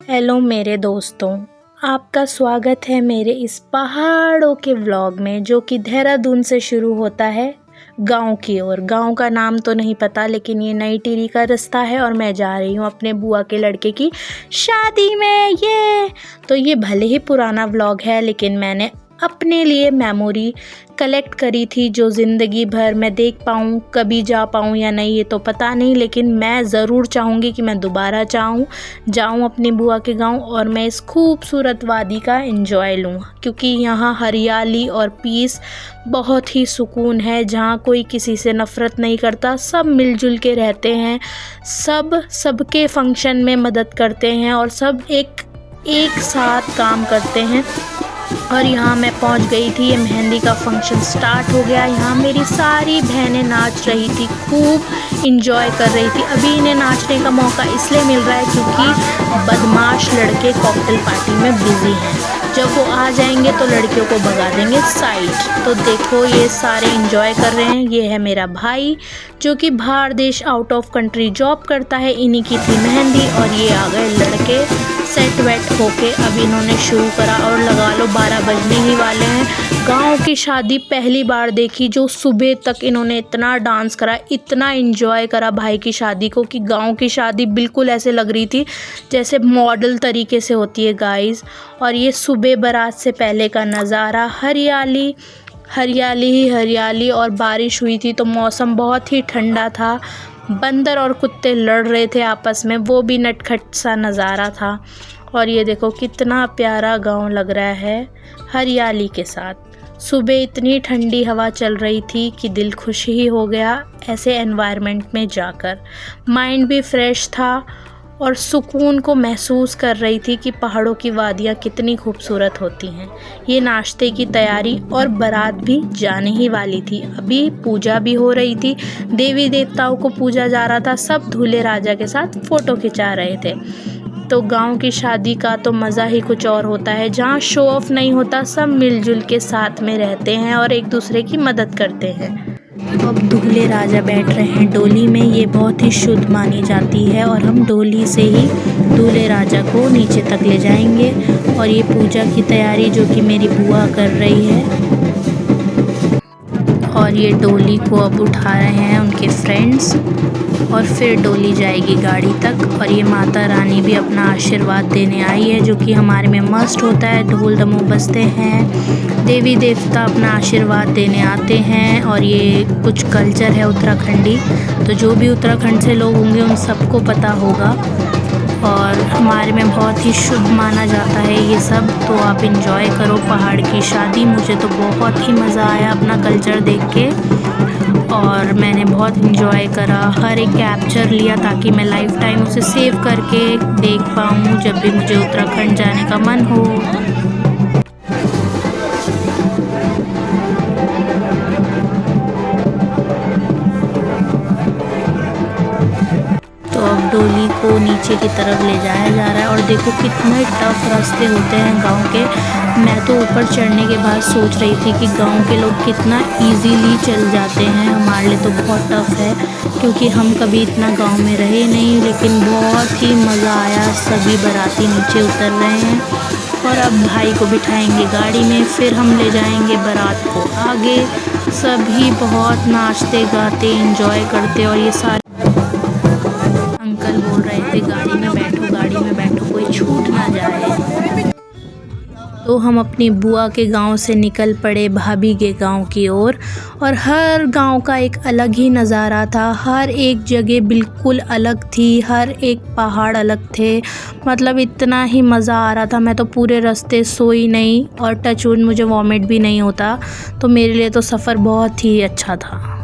Hello मेरे दोस्तों, आपका स्वागत है मेरे इस पहाड़ों के व्लॉग में जो कि देहरादून से शुरू होता है गांव की ओर। गांव का नाम तो नहीं पता, लेकिन ये नई टिहरी का रास्ता है और मैं जा रही हूँ अपने बुआ के लड़के की शादी में। ये भले ही पुराना व्लॉग है, लेकिन मैंने अपने लिए मेमोरी कलेक्ट करी थी जो ज़िंदगी भर मैं देख पाऊँ, कभी जा पाऊँ या नहीं ये तो पता नहीं, लेकिन मैं ज़रूर चाहूँगी कि मैं दोबारा जाऊँ अपनी बुआ के गांव और मैं इस खूबसूरत वादी का एंजॉय लूँ, क्योंकि यहाँ हरियाली और पीस बहुत ही सुकून है, जहाँ कोई किसी से नफ़रत नहीं करता, सब मिलजुल के रहते हैं, सबके फंक्शन में मदद करते हैं और सब एक साथ काम करते हैं। और यहाँ मैं पहुँच गई थी, ये मेहंदी का फंक्शन स्टार्ट हो गया। यहाँ मेरी सारी बहनें नाच रही थी, खूब इंजॉय कर रही थी। अभी इन्हें नाचने का मौका इसलिए मिल रहा है क्योंकि बदमाश लड़के कॉकटेल पार्टी में बिजी हैं। जब वो आ जाएंगे तो लड़कियों को भगा देंगे साइड। तो देखो ये सारे इंजॉय कर रहे हैं। ये है मेरा भाई जो कि बाहर देश आउट ऑफ कंट्री जॉब करता है, इन्हीं की थी मेहंदी। और ये आ गए लड़के सेट वेट होके, अभी इन्होंने शुरू करा और लगा लो 12 बजने ही वाले हैं। गांव की शादी पहली बार देखी जो सुबह तक इन्होंने इतना डांस करा, इतना एंजॉय करा भाई की शादी को कि गांव की शादी बिल्कुल ऐसे लग रही थी जैसे मॉडल तरीके से होती है गाइस। और ये सुबह बारात से पहले का नज़ारा, हरियाली ही हरियाली और बारिश हुई थी तो मौसम बहुत ही ठंडा था। बंदर और कुत्ते लड़ रहे थे आपस में, वो भी नटखट सा नज़ारा था। और ये देखो कितना प्यारा गांव लग रहा है हरियाली के साथ। सुबह इतनी ठंडी हवा चल रही थी कि दिल खुश ही हो गया ऐसे एनवायरनमेंट में जाकर। माइंड भी फ्रेश था और सुकून को महसूस कर रही थी कि पहाड़ों की वादियाँ कितनी खूबसूरत होती हैं। ये नाश्ते की तैयारी और बारात भी जाने ही वाली थी। अभी पूजा भी हो रही थी, देवी देवताओं को पूजा जा रहा था, सब दूल्हे राजा के साथ फ़ोटो खिंचा रहे थे। तो गांव की शादी का तो मज़ा ही कुछ और होता है, जहाँ शो ऑफ नहीं होता, सब मिलजुल के साथ में रहते हैं और एक दूसरे की मदद करते हैं। अब दूल्हे राजा बैठ रहे हैं डोली में, ये बहुत ही शुद्ध मानी जाती है और हम डोली से ही दूल्हे राजा को नीचे तक ले जाएंगे। और ये पूजा की तैयारी जो कि मेरी बुआ कर रही है, और ये डोली को अब उठा रहे हैं उनके फ्रेंड्स और फिर डोली जाएगी गाड़ी तक। और ये माता रानी भी अपना आशीर्वाद देने आई है, जो कि हमारे में मस्ट होता है। ढोल दमोह बजते हैं, देवी देवता अपना आशीर्वाद देने आते हैं और ये कुछ कल्चर है उत्तराखंडी, तो जो भी उत्तराखंड से लोग होंगे उन सबको पता होगा और हमारे में बहुत ही शुभ माना जाता है ये सब। तो आप इंजॉय करो पहाड़ की शादी। मुझे तो बहुत ही मज़ा आया अपना कल्चर देख के और मैंने बहुत इंजॉय करा, हर एक कैप्चर लिया ताकि मैं लाइफ टाइम उसे सेव करके देख पाऊँ जब भी मुझे उत्तराखंड जाने का मन हो। तो अब डोली को नीचे की तरफ ले जाया जा रहा है और देखो कितने टफ रास्ते होते हैं गांव के। मैं तो ऊपर चढ़ने के बाद सोच रही थी कि गांव के लोग कितना इजीली चल जाते हैं, हमारे लिए तो बहुत टफ है क्योंकि हम कभी इतना गांव में रहे नहीं। लेकिन बहुत ही मज़ा आया, सभी बाराती नीचे उतर रहे हैं और अब भाई को बिठाएंगे गाड़ी में, फिर हम ले जाएंगे बारात को आगे। सभी बहुत नाचते गाते इंजॉय करते और ये सारे अंकल बोल रहे थे गाड़ी में बैठो कोई छूट ना जाए। तो हम अपनी बुआ के गांव से निकल पड़े भाभी के गांव की ओर और हर गांव का एक अलग ही नज़ारा था, हर एक जगह बिल्कुल अलग थी, हर एक पहाड़ अलग थे। मतलब इतना ही मज़ा आ रहा था, मैं तो पूरे रास्ते सोई नहीं और टच वुड मुझे वॉमिट भी नहीं होता, तो मेरे लिए तो सफ़र बहुत ही अच्छा था।